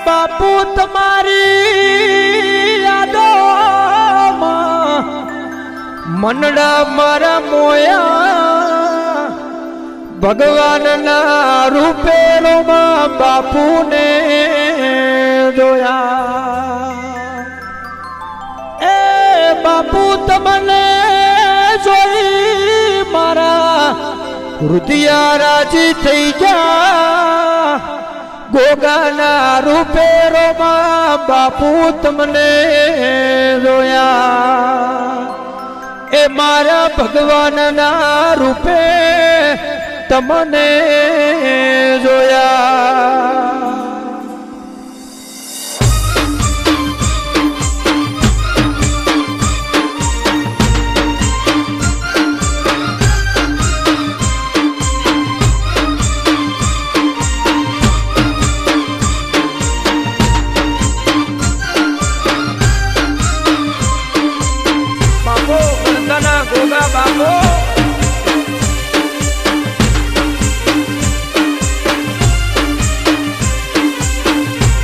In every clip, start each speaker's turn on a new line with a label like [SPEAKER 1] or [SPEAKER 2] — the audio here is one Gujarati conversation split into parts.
[SPEAKER 1] બાપુ તમારી યાદોમાં મનડા મારા મોયા ભગવાનના રૂપે રોમાં બાપુને જોયા. એ બાપુ તમને જોઈ મારા હૃદય રાજી થઈ ગયા. ગોગાના રૂપે રોમાં બાપુ તમને જોયા. એ મારા ભગવાનના રૂપે તમને જોયા. ગોગા બાપો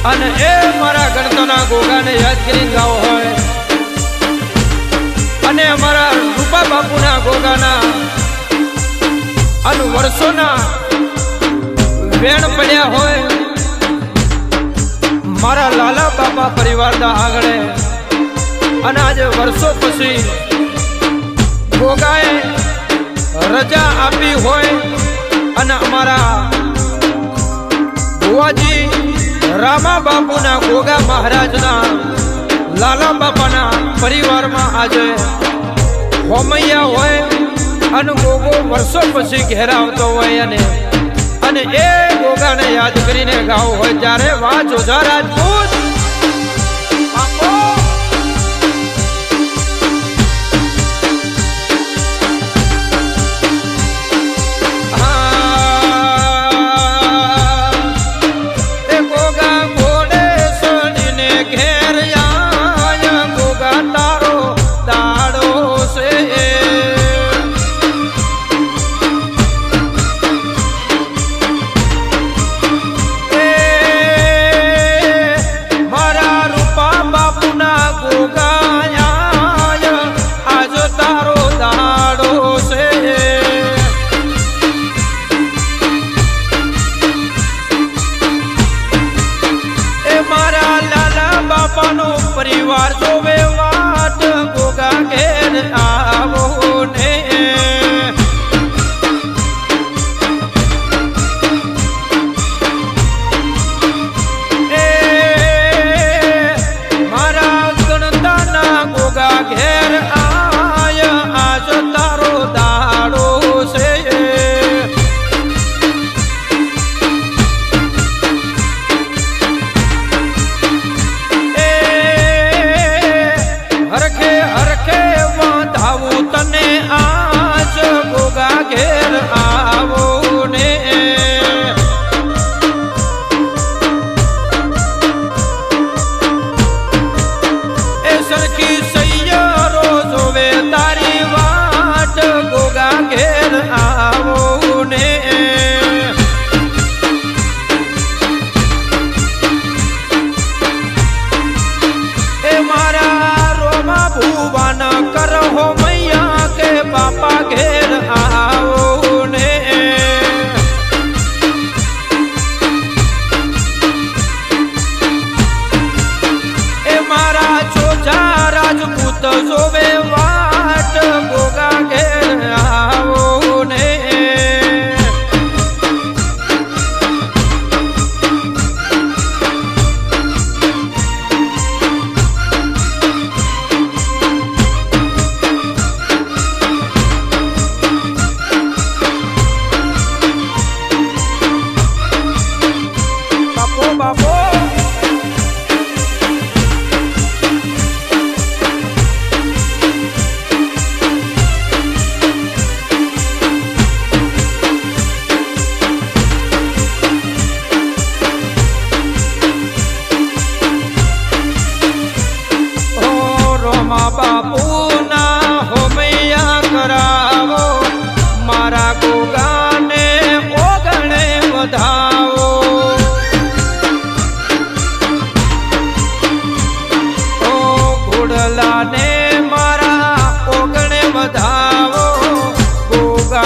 [SPEAKER 1] અને એ મારા ગણતોના ગોગાને યાદ કરીને ગાવો હોય અને અમારા રૂપા બાપુના ગોગાના અને વર્ષોના વેણ પડ્યા હોય મારા લાલા બાપા પરિવારના આંગણે અને આજે વર્ષો પછી ગોગાએ રજા આપી હોય અને અમારા ભુવાજી રામા બાપુના ગોગા મહારાજના લાલા બાપાના પરિવારમાં આજે હોમૈયા હોય અને ગોગો વર્ષો પછી ઘેરાવતો હોય અને એ ગોગાને યાદ કરીને ગાવું હોય ત્યારે વાહ જોજા રાજપૂત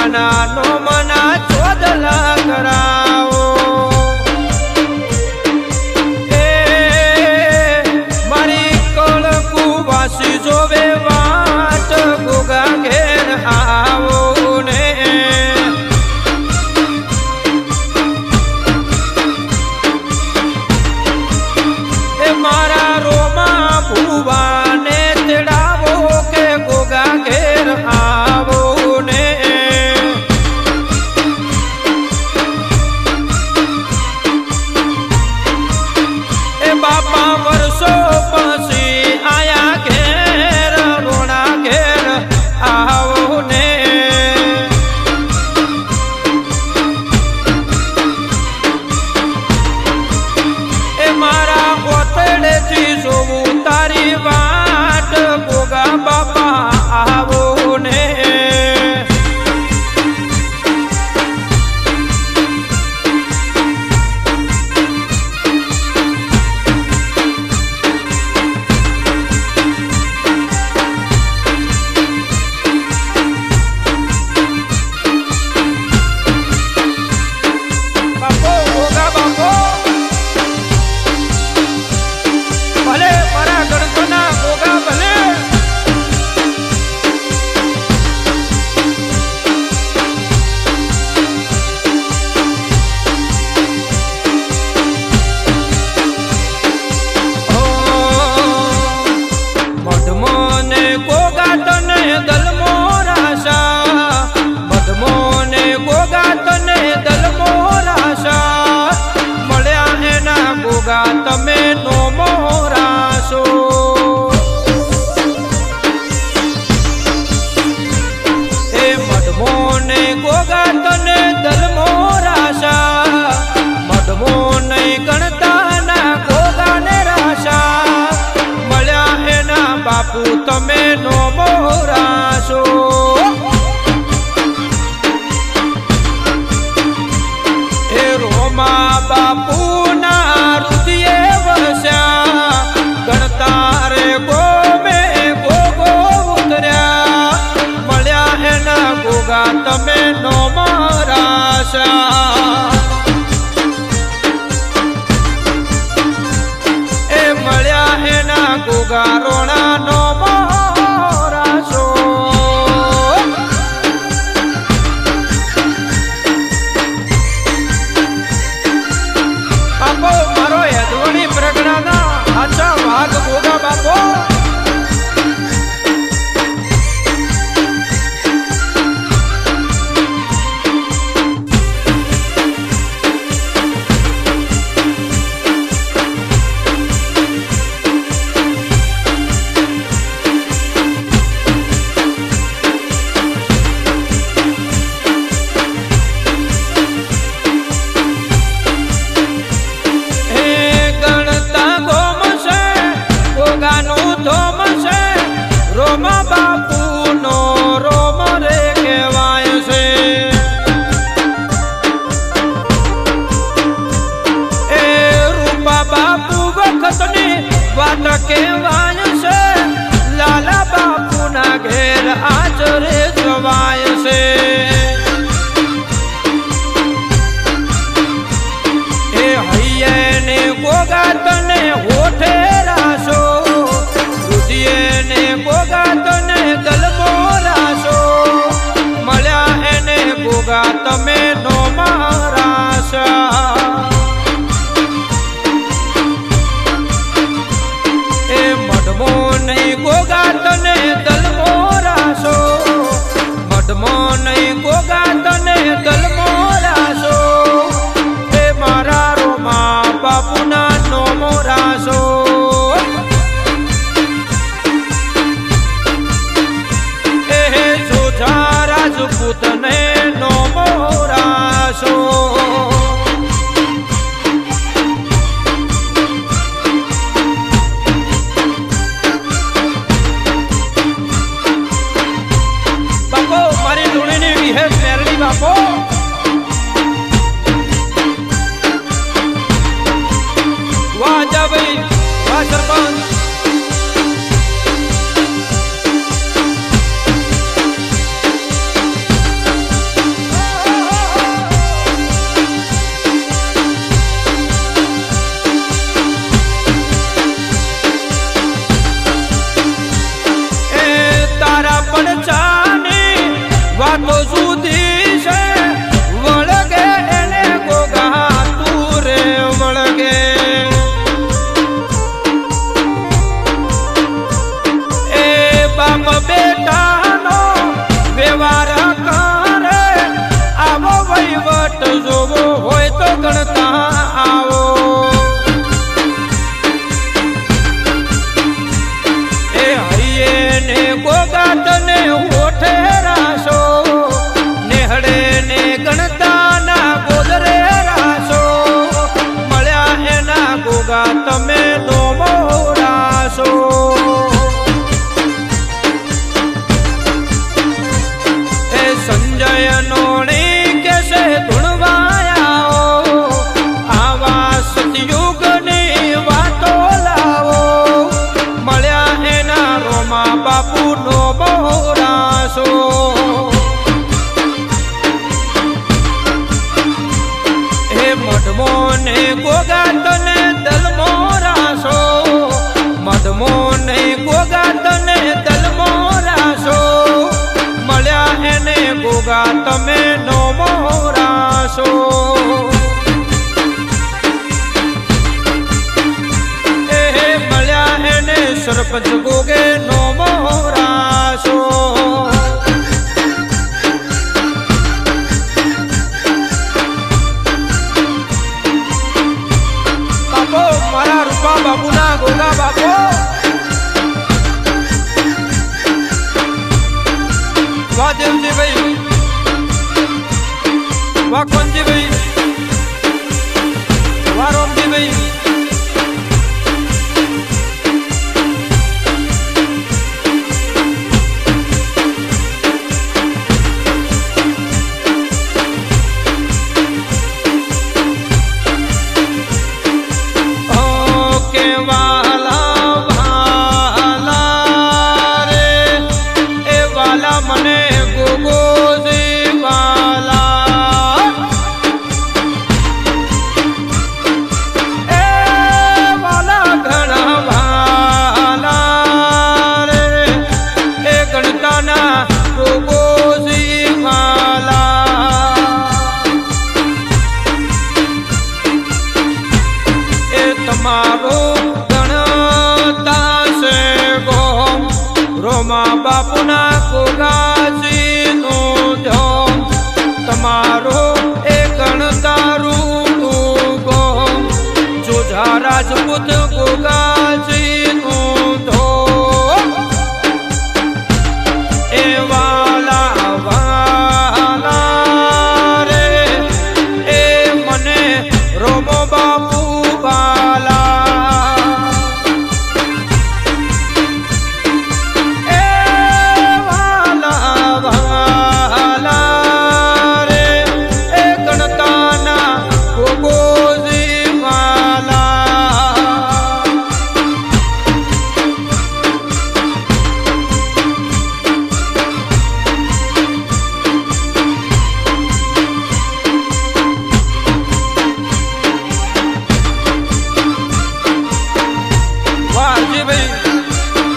[SPEAKER 1] ગોગાના નો મના ચોદલા કરાવો એ મારી કળકુ વાસી જોવે વાટ ગોગા ઘેર આવો ને એ મારા રોમા ભુવાને તેડાવો કે ગોગા ઘેર આવો ને એ બાપા વર્ષો પછી આયા ઘેર રોણા ઘેર આવો ને એ મારા ઓતડેથી જોવું તારી વાટ ગોગા બાપા આવો ને બાપો ગોગા બાપો ભલે મારા ગણતના ગોગા ભલે મધમોને ગોગા તને દલમો રાશા મધમોને ગોગા તને દલમો રાશા મળ્યા એના ગોગા તમે નો મોરાશો એ મધમોને ગોગા તને દલમો રાશા મધમો નહીં ગણતા ના ગોગાને રાશા મળ્યા એના બાપુ તમે નો મોરાશો એ રોમા બાપુ ના રુદિએ વસ્યા ગણતા રે ગોમે ગોગો ઉતર્યા મળ્યા એના ગોગા તમે નો મારાશા એ મળ્યા એના ગોગા રોણા નો મોરાશો બાપો મારો યદવણી પ્રગણાના આછા વાઘ ગોગા બાપો વાતો સુધી છે વળગે એને ગોગા તું રે વળગે એ બાપ બેટાનો વ્યવહાર કરે આવો વહીવટ જોવો હોય તો ગણતા આવો એ હૈયે ને ગોગા તને હોઠે રાસો નેહડે ને ગણતા ના ગોદરે રાસો મળ્યા એના ગોગા તમે નો મોરાશો સંજય નોણી કેસે ધૂણવાયા આવા સતયુગની વાતો લાવો મળ્યા એના રોમા બાપુ નો બહોરાશો હે મઢમો ને ગોગા તને દલમો રાશો મઢમો ને ગોગા તને દલમો રાશો મળ્યા એને ગોગા તમે નો મોરાશો એ મળ્યા એને સરપંચ ગોગે નો મોરાશો બાપો મારા રૂપા બાપુના ગોગા બાપો વાહ દેવજીભાઈ વાહ કોનજીભાઈ વાહ રોમજીભાઈ મને ગોગો વાલા એ વાલા ઘણા વાલા રે એ ગણતાના ગોગો વાલા એ તમારો ગણતા છે ગોમ રોમા બાપુના ગોગાજી નું ધોમ તમારો એ ગણતારું ગોમ જોજા રાજપૂત ગોગાજી નું ધોમ એ વાલા વાલા રે એ મને રોમો બાપુ વાલા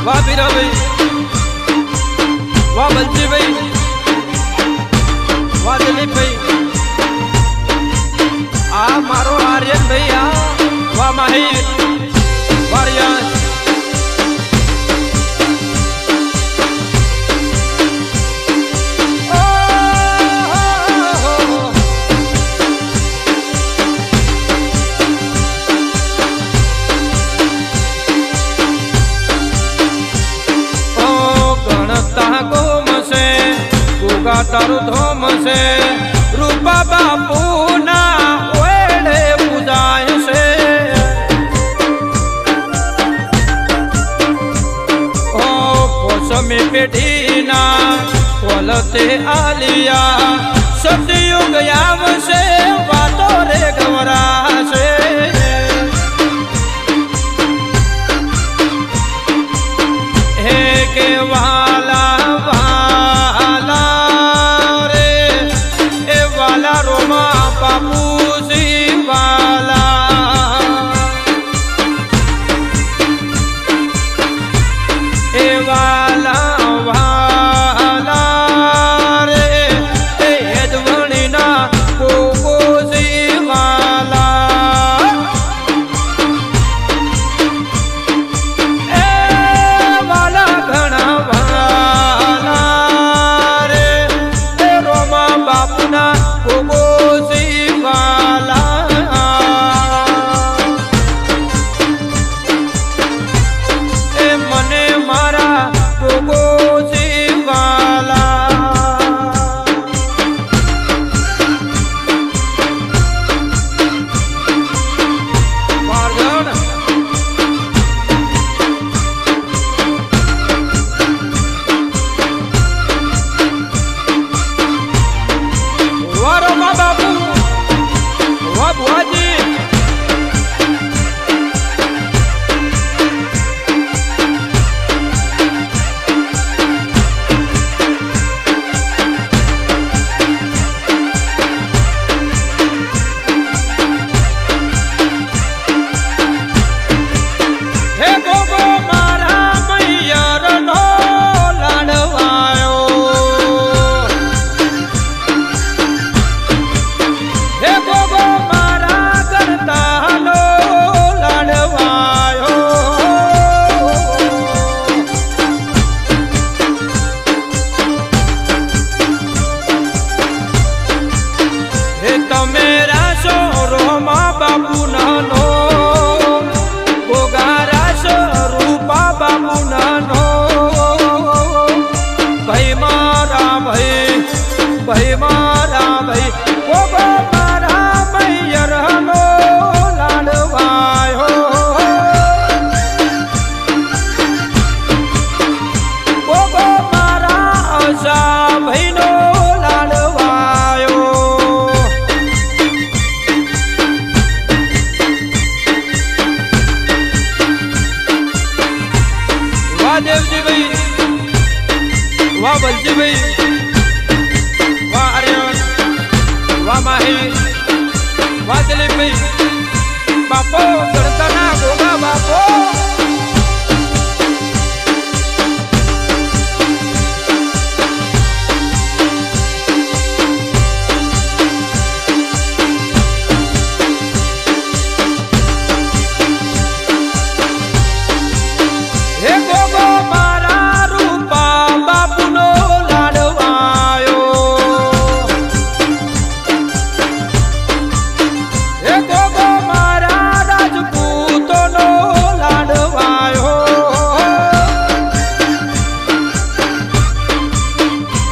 [SPEAKER 1] વાહ બીરાભાઈ વાહ બલજીભાઈ વાહ દિલીપભાઈ આ મારો આર્યનભાઈ આ વાહ માહિર વાહ રિયાઝ તારું ધોમ છે રૂપા બાપુ ના ઓળે પૂજાય છે ઓ પોસમી પેઢીના કોલતે આલિયા સતયુગ આવશે વાતો રે ગવરાશે હે કે વાલા વાલા વાલા રે ભાઈ મારા ભાઈ ગોગો મારા મૈયરનો લાડવાયો ગોગો મારા આશા ભાઈનો લાડવાયો વાહ દેવજી ભાઈ વાહ બલજી ભાઈ વાહ આર્યન વાહ માહી વાહ દિલીપ ભાઈ બાપો ગણતાના ગોગા બાપો હે ગોગો મારા રૂપા બાપુનો લાડવાયો હે ગોગો મારા રાજપૂતોનો લાડવાયો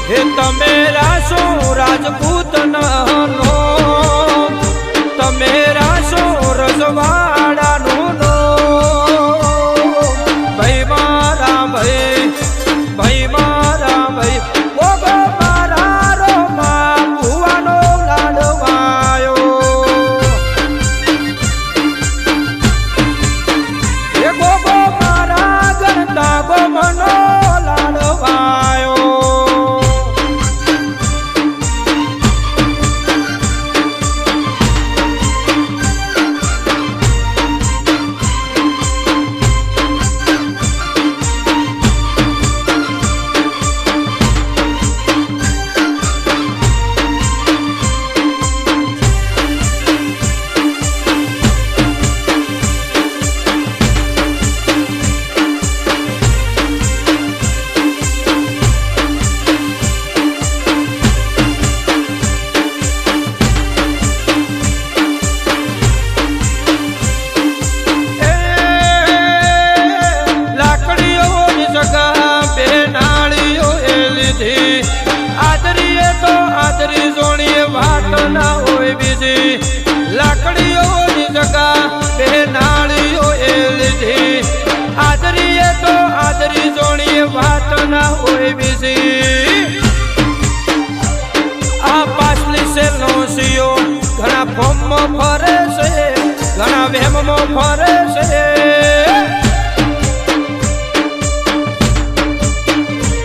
[SPEAKER 1] હે તમે રાસો રાજપૂતનો તમે રાસો રજવાડાનો ભાઈ મારા ભાઈ ગોગો મારા રોમા ભુવાનો લાડવાયો એ ગોગો મારા ગણતા ગોમનો લાડવાયો આદરીએ તો આદરી જોણીએ વાત ના હોય બીજી લાકડીઓની જગા બે નાળીઓ એ લીધી આદરીએ તો આદરી જોણીએ વાત ના હોય બીજી આ પાછલી સેલનો સિયો ઘણા ફોર્મમાં ફરે છે ઘણા વેમમાં ફરે છે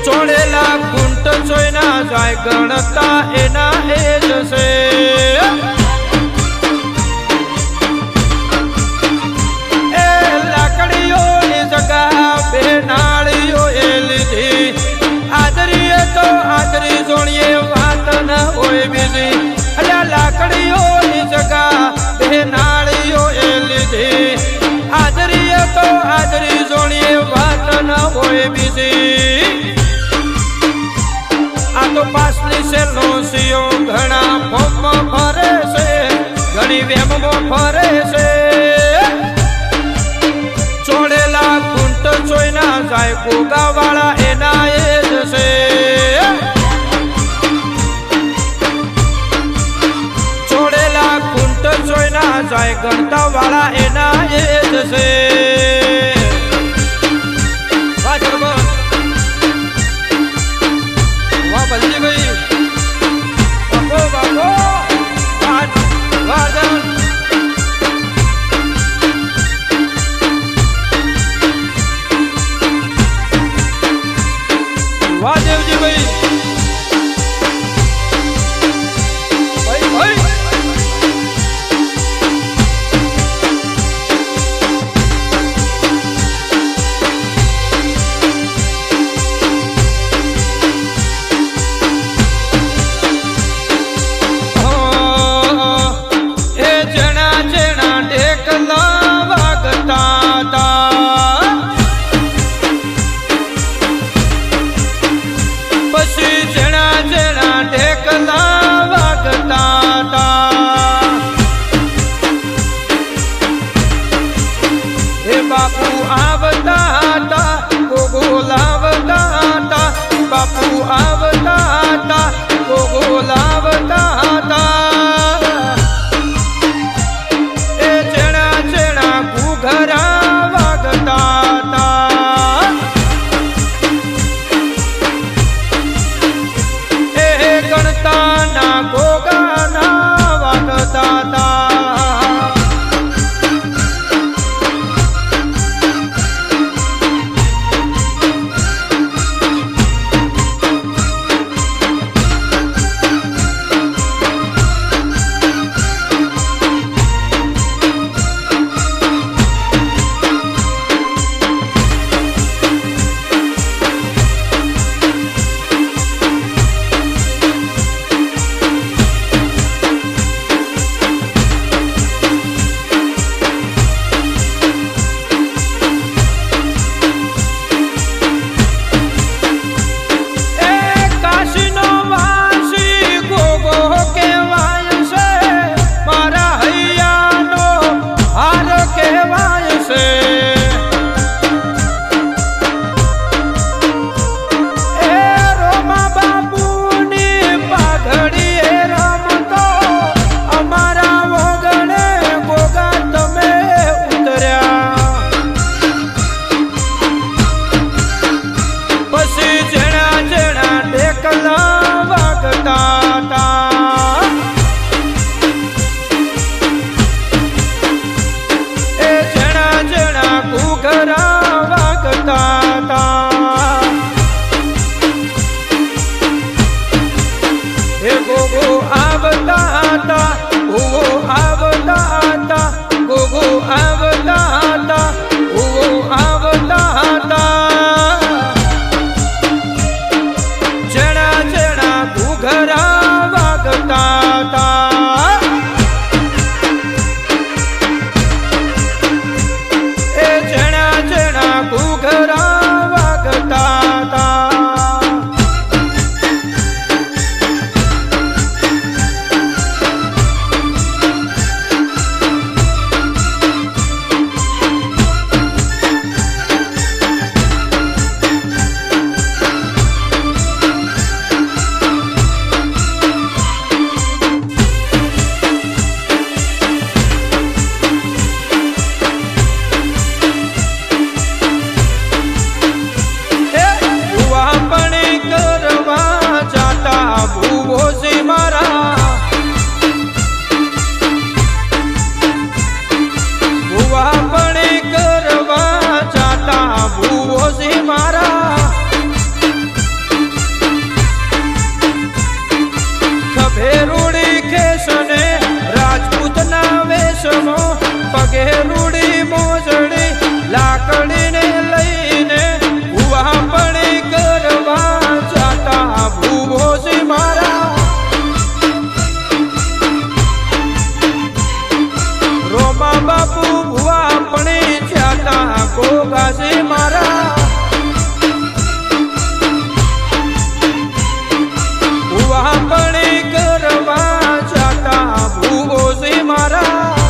[SPEAKER 1] ચોડેલા કુંટ જોઈના જાય ગણતા એના એ જ છે એ લાકડીઓની જગા બે નાળીઓ એ લીધી આદરીએ તો આદરી જોણીએ વાત ન હોય બીજી અલ્યા લાકડીઓની જગા બે નાળીઓ એ લીધી આદરીએ તો આદરી જોણીએ વાત ન હોય બીજી આ તો પાછલી સેલનો સિયો ઘણા ફોર્મમાં ફરે છે ઘણી વેમમાં ફરે છે ચોડેલા કુંટ જોઈના જાય ગોગાવાળા એના એ જ છે ચોડેલા કુંટ જોઈના જાય ગણતા વાળા એના એ જ છે વાહ બલજી ભાઈ બાપો વાદન વાહ દેવજી ભાઈ ભાઈ વાસી મારા વાપણી કરવા જાતા ભૂગોસી મારા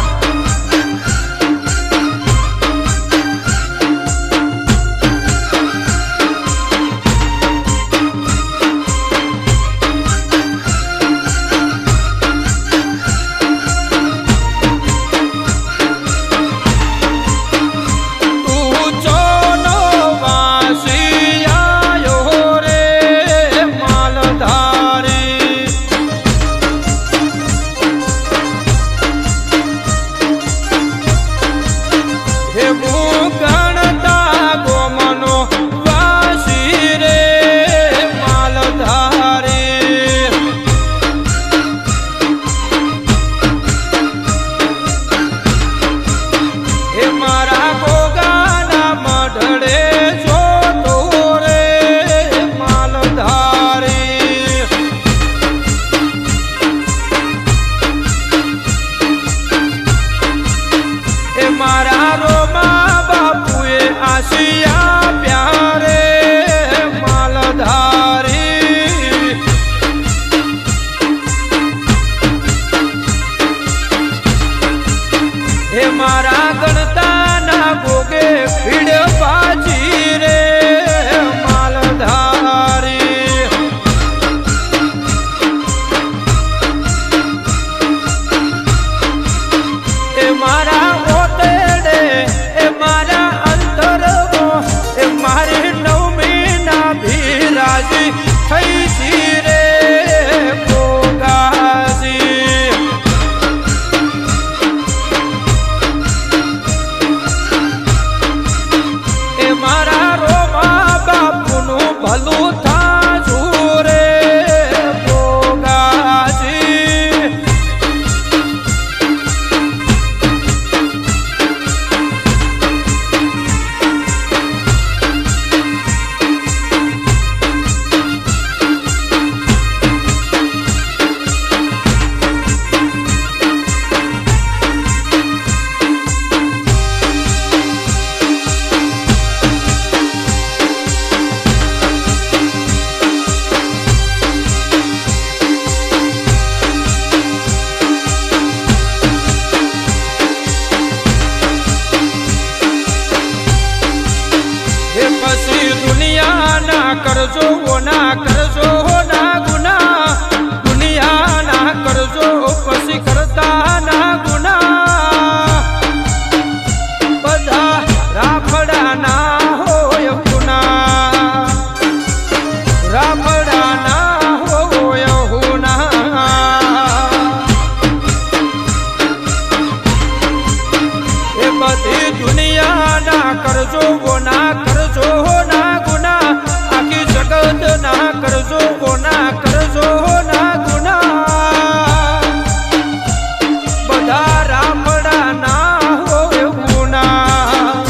[SPEAKER 1] કરજો ના કરજો ના ગુના દુનિયા ના કરજો પછી કરતા ના ગુના બધા રાફડા ના હોય ગુના રાફડા ના હોય ગુના એ બધી દુનિયા ના કરજો ના કરજો ના ગુના જગત ના કરજો કોના કરજો ના ગુના બધા રાફડા ના હોય ગુના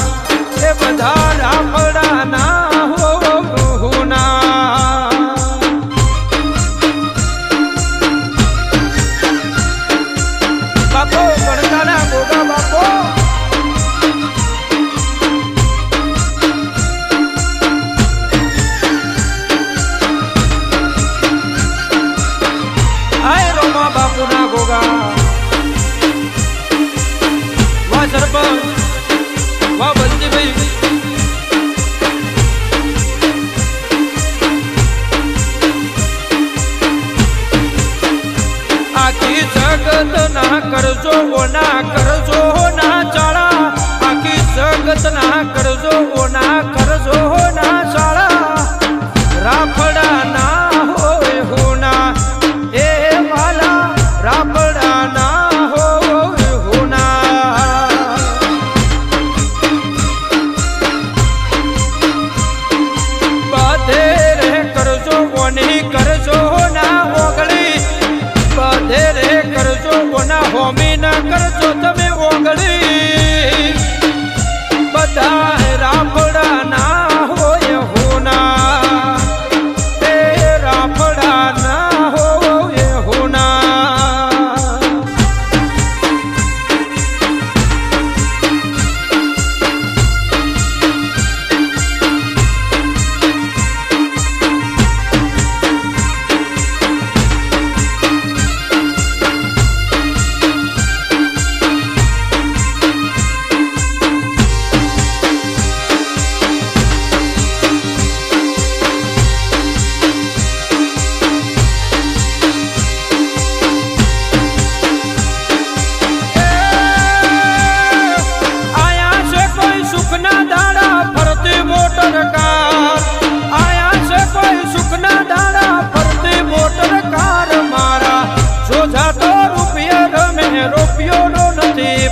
[SPEAKER 1] એ બધા રાફડા ના હોય ગુના બાપો ગણકાના ગોગા બાપો બાપુના ગોગા વાહ સરપંચ વાહ બંતીભાઈ આખી જગત ના કરજો ના કરજો ના ચાળા આખી જગત ના કરજો ના કરજો ના ચાળા રાફડા ના હોય હોના એ વાલા રાફડા ના હોય હોના બધે રે કરજો કોની કરજો ના ઓગળી બધે રે કરજો કોના હોમી ના કરજો તમે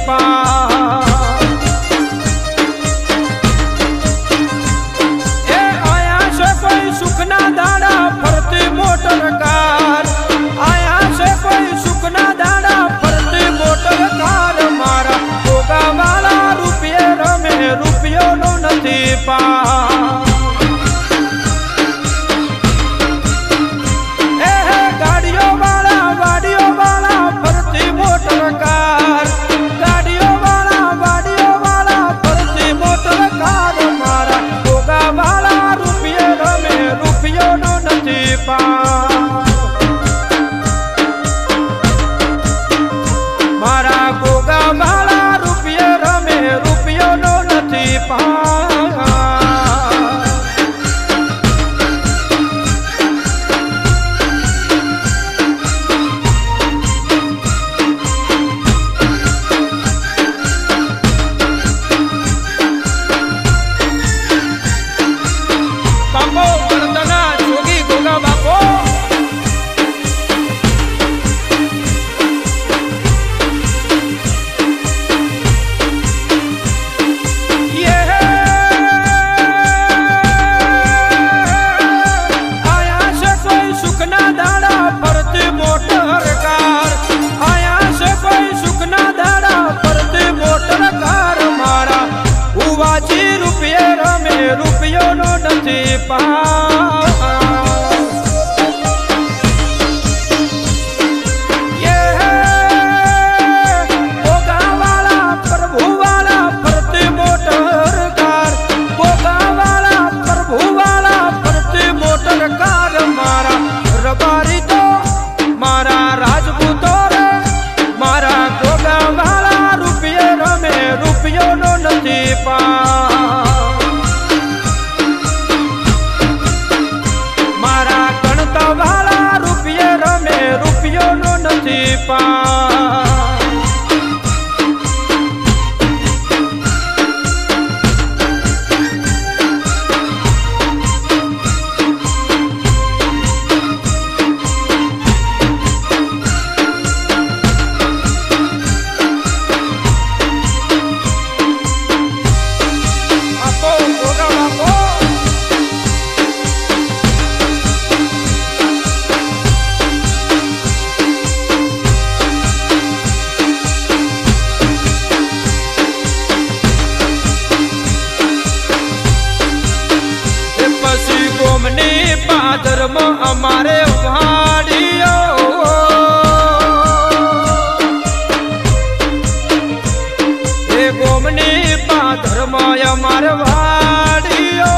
[SPEAKER 1] પાર એ આયા છે કોઈ સુખના દાડા ફરતી મોટર કાર આયા છે કોઈ સુખના દાડા ફરતી મોટર કાર મારા ભોગા વાળા રૂપિયે રમે રૂપિયો નો નથી પાર મારા ગોગા વાળા રૂપિયે રમે રૂપિયો નો નથી પા બાપો વર્તના જોગી ગોગા બાપો રૂપિયો નો નથી પા ગોગા વાળા પ્રભુ વાળા ફરતી મોટર કાર ગોગા વાળા પ્રભુ વાળા ફરતી મોટર કાર મારા રબારી તો મારા રાજપૂતો રે મારા ગોગા વાળા રૂપિયે રમે રૂપિયો નો નથી પા રૂપિયો નો નથી પા ગોમની પાદરમાં અમારે વાડીઓ એ ગોમની પાદરમાં અમારે વાડીઓ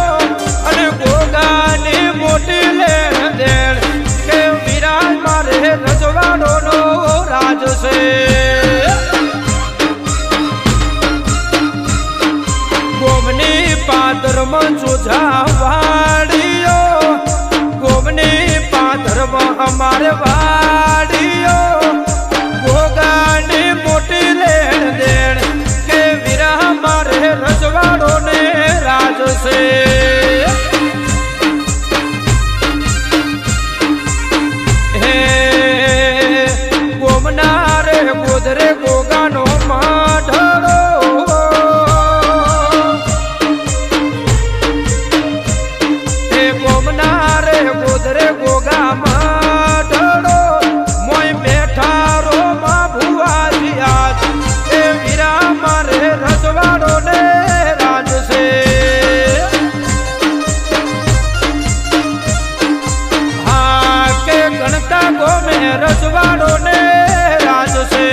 [SPEAKER 1] અને ગોગાની મોટી લેણ દેણ કે વિરાજ મારે રજવાડો નો રાજ છે ગોમની પાદરમાં જોજા વાડીઓ ગોમની પાદરમાં અમારે વાડીઓ ગોગાની મોટી લેણ દેણ કે વીરા મારે રજવાડો ને રાજ છે હે ગોમના રે ગોદરે ગોગાનો માઢડો ગોદરે ગોગા માઢડો મોય બેઠા રો માં ભુવાજી આજ એ વીરા મારે રજવાડો ને રાજ છે હા કે ગણતા ગોમે રજવાડો ને રાજ છે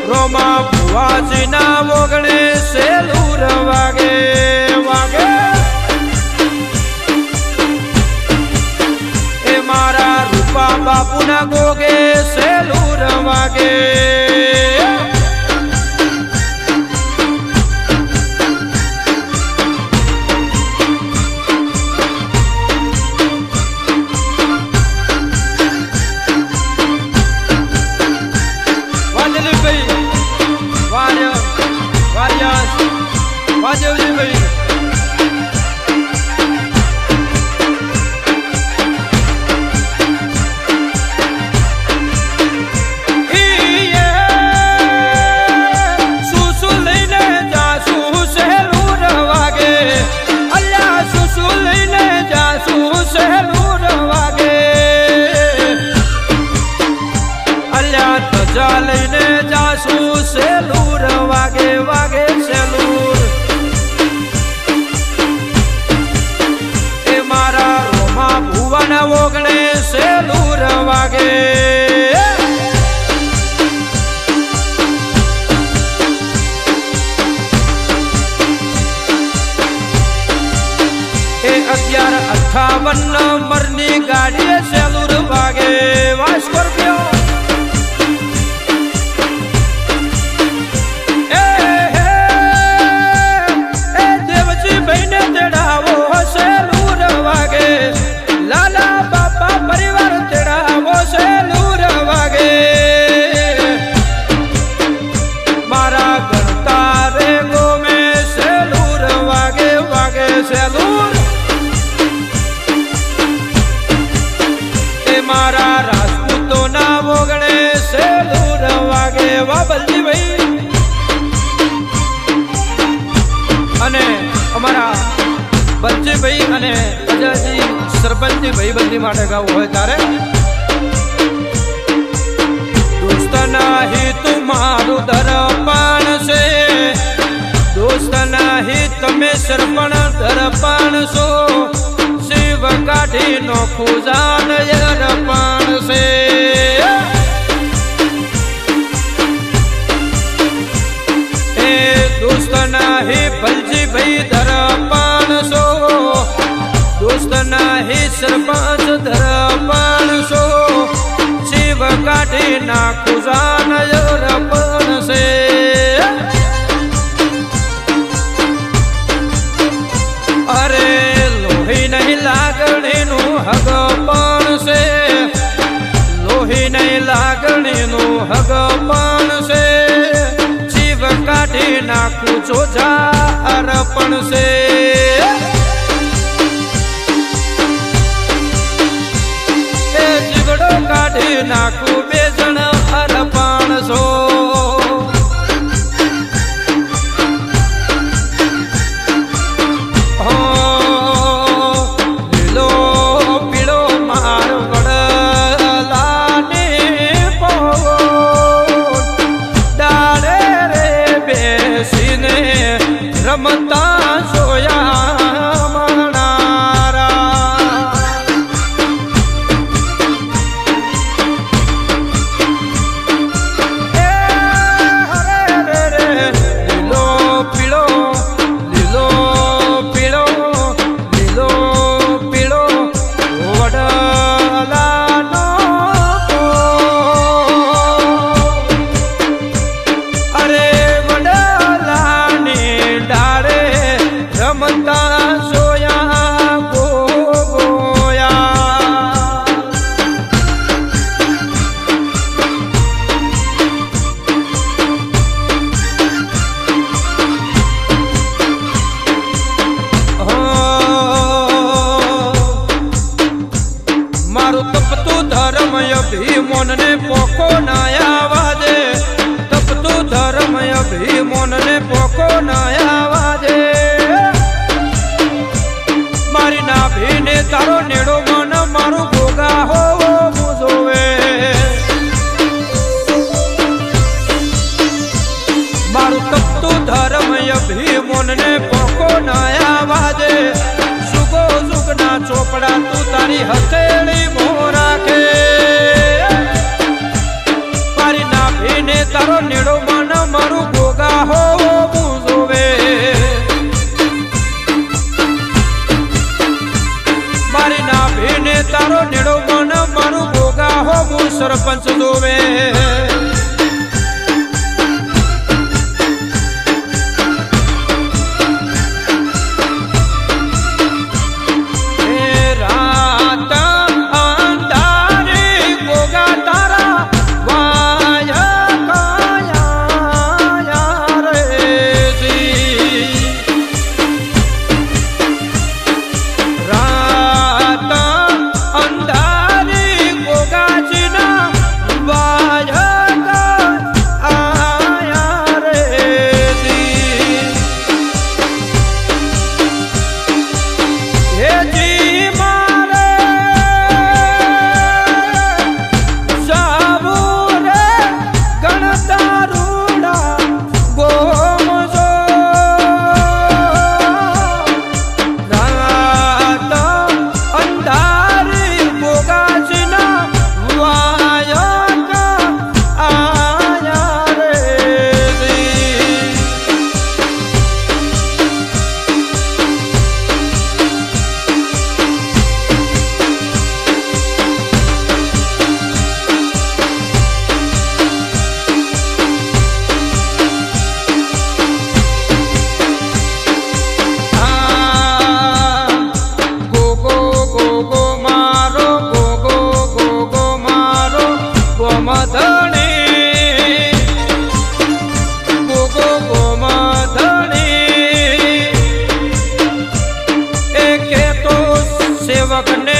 [SPEAKER 1] રોમા ભુવાજીના મોગણે સેલુર વાગે વાગે એ મારા રૂપા બાપુના ગોગે સેલુર વાગે લઈને જાસુ સેલુર વાગે વાગે સેલુર એ મારા રોમા ભુવાના ઓગણે સેલુર વાગે એ 1158 નંબરની ગાડીએ સેલુર વાગે વા સ્કોર્પિયો મારા રાજપૂતોના મોગણે સેલુર વાગે વા બલજીભાઈ અને અમારા બલજીભાઈ અને અજયજી સરપંચજી ભાઈ બંધી માટે ગાવું હોય ત્યારે દોસ્ત નહીં તું મારું દર્પણ છે દોસ્ત નહીં તમે સરપણ દર્પણ છો શિવ કાઢી નો ખુજાન યરપણ છે એ દોસ્ત નહીં બલજીભાઈ દર્પણ છો દોસ્ત નહીં સરપંચ દર્પણ છો શિવ કાઢી ના ખુજાન યરપણ છે અરે લોહી નહીં લાગણીનું હગપણ છે લોહી નહીં લાગણીનું હગપણ છે જીવ કાઢી નાખું જોજા અર્પણ છે એ જીવડો કાઢી નાખું બે જણ અર્પણ છો રમતા જોયા માણારા એ હરે રે રે લીલો પીળો લીલો પીળો લીલો પીળો વડલાનો અરે રમતા સોયા ગોયા મારું તપતું ધર્મ અભિમોન ને પોખો નાયા વાજે તપતું ધર્મ અભિમોન ને પોખો નાયા વાજે મારી નાભીને તારો નેડો મન મારું ભોગા હોવો જોવે મારું તપતું ધર્મ અભિમોન ને પોખો નાયા વાજે સુગો સુગના ચોપડા તું તારી હથેળી મો રાખે મારી નાભીને તારો નેડો મન મન મારું ગોગા હોવું જોવે. મારી નાભીને તારો નેડો મન મારું ગોગા હોવું સરપંચ જોવે. સેવક ને